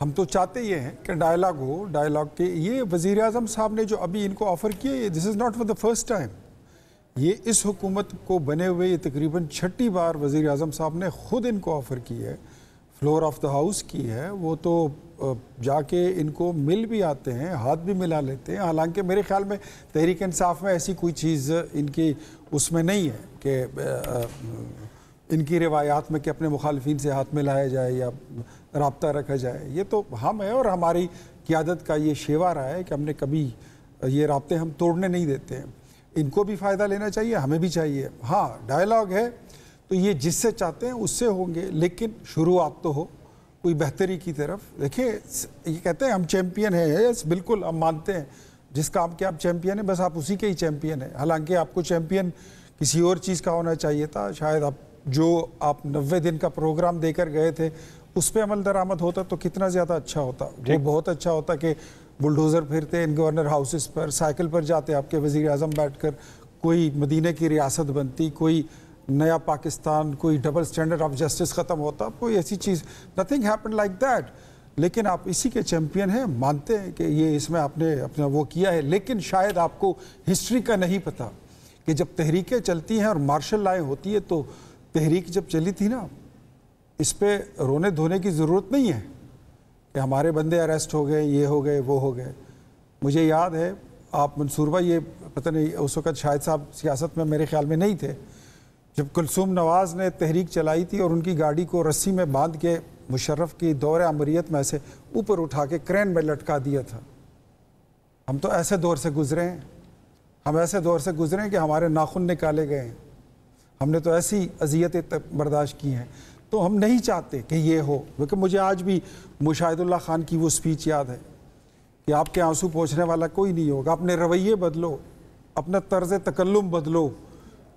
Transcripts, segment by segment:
ہم تو چاہتے یہ ہیں کہ ڈائلاگ ہو، ڈائلاگ کے یہ وزیر اعظم صاحب نے جو ابھی ان کو آفر کیا، this is not for the first time. یہ اس حکومت کو بنے ہوئے یہ تقریباً 6ٹھی بار وزیر اعظم صاحب نے خود ان کو آفر کی ہے، فلور آف دا ہاؤس کی ہے. وہ تو جا کے ان کو مل بھی آتے ہیں، ہاتھ بھی ملا لیتے ہیں. حالانکہ میرے خیال میں تحریک انصاف میں ایسی کوئی چیز ان کی اس میں نہیں ہے کہ ان کی روایات میں کہ اپنے مخالفین سے ہاتھ ملایا جائے یا رابطہ رکھا جائے. یہ تو ہم ہیں اور ہماری قیادت کا یہ شیوا رہا ہے کہ ہم نے کبھی یہ رابطے ہم توڑنے نہیں دیتے ہیں. ان کو بھی فائدہ لینا چاہیے، ہمیں بھی چاہیے. ہاں ڈائلاگ ہے تو یہ جس سے چاہتے ہیں اس سے ہوں گے، لیکن شروعات تو ہو کوئی بہتری کی طرف. دیکھیں یہ کہتے ہیں ہم چیمپئن ہیں، یس بالکل ہم مانتے ہیں جس کام کے آپ چیمپئن ہیں بس آپ اسی کے ہی چیمپئن ہیں. حالانکہ آپ کو چیمپئن کسی اور چیز کا ہونا چاہیے تھا. شاید جو آپ 90 دن کا پروگرام دے کر گئے تھے اس پہ عمل درآمد ہوتا تو کتنا زیادہ اچھا ہوتا. وہ بہت اچھا ہوتا کہ بلڈوزر پھرتے ان گورنر ہاؤسز پر، سائیکل پر جاتے آپ کے وزیر اعظم بیٹھ کر، کوئی مدینہ کی ریاست بنتی، کوئی نیا پاکستان، کوئی ڈبل سٹینڈرڈ آف جسٹس ختم ہوتا، کوئی ایسی چیز نتھنگ ہیپن لائک دیٹ. لیکن آپ اسی کے چیمپئن ہیں، مانتے ہیں کہ یہ اس میں آپ نے اپنا وہ کیا ہے. لیکن شاید آپ کو ہسٹری کا نہیں پتہ کہ جب تحریکیں چلتی ہیں اور مارشل لاء ہوتی ہے تو تحریک جب چلی تھی نا، اس پہ رونے دھونے کی ضرورت نہیں ہے کہ ہمارے بندے اریسٹ ہو گئے، یہ ہو گئے، وہ ہو گئے. مجھے یاد ہے آپ منصوربہ، یہ پتہ نہیں اس وقت شاہد صاحب سیاست میں میرے خیال میں نہیں تھے، جب کلثوم نواز نے تحریک چلائی تھی اور ان کی گاڑی کو رسی میں باندھ کے مشرف کی دور امریت میں سے اوپر اٹھا کے کرین میں لٹکا دیا تھا. ہم تو ایسے دور سے گزرے ہیں، ہم ایسے دور سے گزرے ہیں کہ ہمارے ناخن نکالے گئے ہیں. ہم نے تو ایسی اذیتیں برداشت کی ہیں. تو ہم نہیں چاہتے کہ یہ ہو. کیونکہ مجھے آج بھی مشاہد اللہ خان کی وہ سپیچ یاد ہے کہ آپ کے آنسو پوچھنے والا کوئی نہیں ہوگا، اپنے رویے بدلو، اپنا طرز تکلم بدلو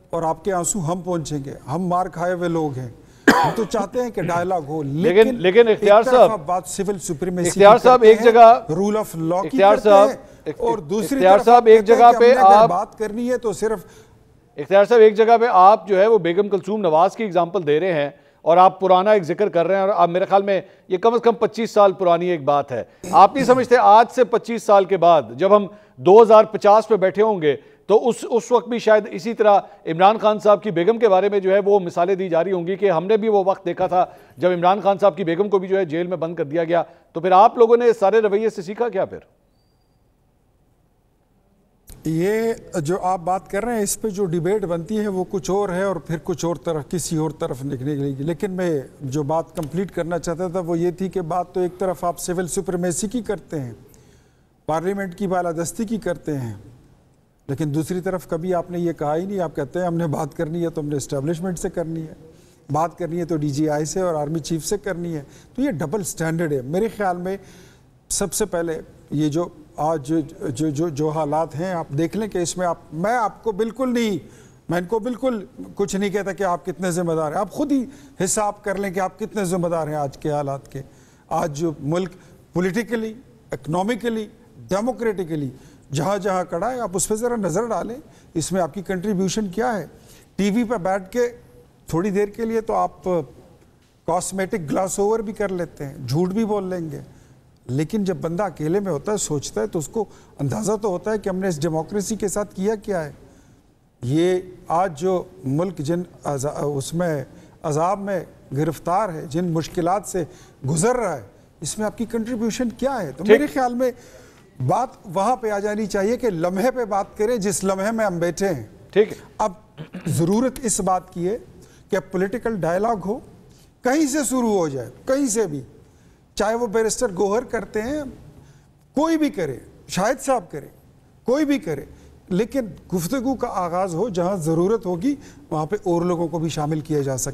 اور آپ کے آنسو ہم پہنچیں گے. ہم مار کھائے ہوئے لوگ ہیں. ہم تو چاہتے ہیں کہ ڈائلاگ ہو، لیکن اختیار صاحب بات سول سپریمیسی، اختیار صاحب ایک جگہ رول آف لا کی اختیار کرتے صاحب ہیں اور دوسری اختیار طرف صاحب ایک جگہ پہ آپ بات کرنی ہے تو صرف اختیار صاحب ایک جگہ پہ آپ جو ہے وہ بیگم کلثوم نواز کی اگزامپل دے رہے ہیں اور آپ پرانا ایک ذکر کر رہے ہیں، اور آپ میرے خیال میں یہ کم از کم 25 سال پرانی ایک بات ہے. آپ نہیں سمجھتے آج سے 25 سال کے بعد جب ہم 2050 پہ بیٹھے ہوں گے تو اس وقت بھی شاید اسی طرح عمران خان صاحب کی بیگم کے بارے میں جو ہے وہ مثالیں دی جا رہی ہوں گی کہ ہم نے بھی وہ وقت دیکھا تھا جب عمران خان صاحب کی بیگم کو بھی جو ہے جیل میں بند کر دیا گیا. تو پھر آپ لوگوں نے سارے رویے سے سیکھا کیا؟ پھر یہ جو آپ بات کر رہے ہیں اس پہ جو ڈیبیٹ بنتی ہے وہ کچھ اور ہے اور پھر کچھ اور طرف کسی اور طرف نکلے گی. لیکن میں جو بات کمپلیٹ کرنا چاہتا تھا وہ یہ تھی کہ بات تو ایک طرف آپ سول سپریمیسی کی کرتے ہیں، پارلیمنٹ کی بالادستی کی کرتے ہیں، لیکن دوسری طرف کبھی آپ نے یہ کہا ہی نہیں. آپ کہتے ہیں ہم نے بات کرنی ہے تو ہم نے اسٹیبلشمنٹ سے کرنی ہے، بات کرنی ہے تو ڈی جی آئی سے اور آرمی چیف سے کرنی ہے. تو یہ ڈبل سٹینڈرڈ ہے. میرے خیال میں سب سے پہلے یہ جو آج جو حالات ہیں آپ دیکھ لیں کہ اس میں میں آپ کو بالکل نہیں، میں ان کو بالکل کچھ نہیں کہتا کہ آپ کتنے ذمہ دار ہیں. آپ خود ہی حساب کر لیں کہ آپ کتنے ذمہ دار ہیں آج کے حالات کے. آج جو ملک پولیٹیکلی، اکنامکلی، ڈیموکریٹکلی جہاں جہاں کڑا ہے آپ اس پہ ذرا نظر ڈالیں. اس میں آپ کی کنٹریبیوشن کیا ہے؟ ٹی وی پہ بیٹھ کے تھوڑی دیر کے لیے تو آپ کاسمیٹک گلاس اوور بھی کر لیتے ہیں، جھوٹ بھی بول لیں گے، لیکن جب بندہ اکیلے میں ہوتا ہے، سوچتا ہے، تو اس کو اندازہ تو ہوتا ہے کہ ہم نے اس ڈیموکریسی کے ساتھ کیا کیا ہے. یہ آج جو ملک جن اس میں عذاب میں گرفتار ہے، جن مشکلات سے گزر رہا ہے، اس میں آپ کی کنٹریبیوشن کیا ہے؟ تو میرے خیال میں بات وہاں پہ آ جانی چاہیے کہ لمحے پہ بات کریں جس لمحے میں ہم بیٹھے ہیں. ٹھیک ہے. اب ضرورت اس بات کی ہے کہ پولیٹیکل ڈائلاگ ہو، کہیں سے شروع ہو جائے، کہیں سے بھی، چاہے وہ بیرسٹر گوہر کرتے ہیں، کوئی بھی کرے، شاہد صاحب کرے، کوئی بھی کرے، لیکن گفتگو کا آغاز ہو، جہاں ضرورت ہوگی وہاں پہ اور لوگوں کو بھی شامل کیا جا سکے.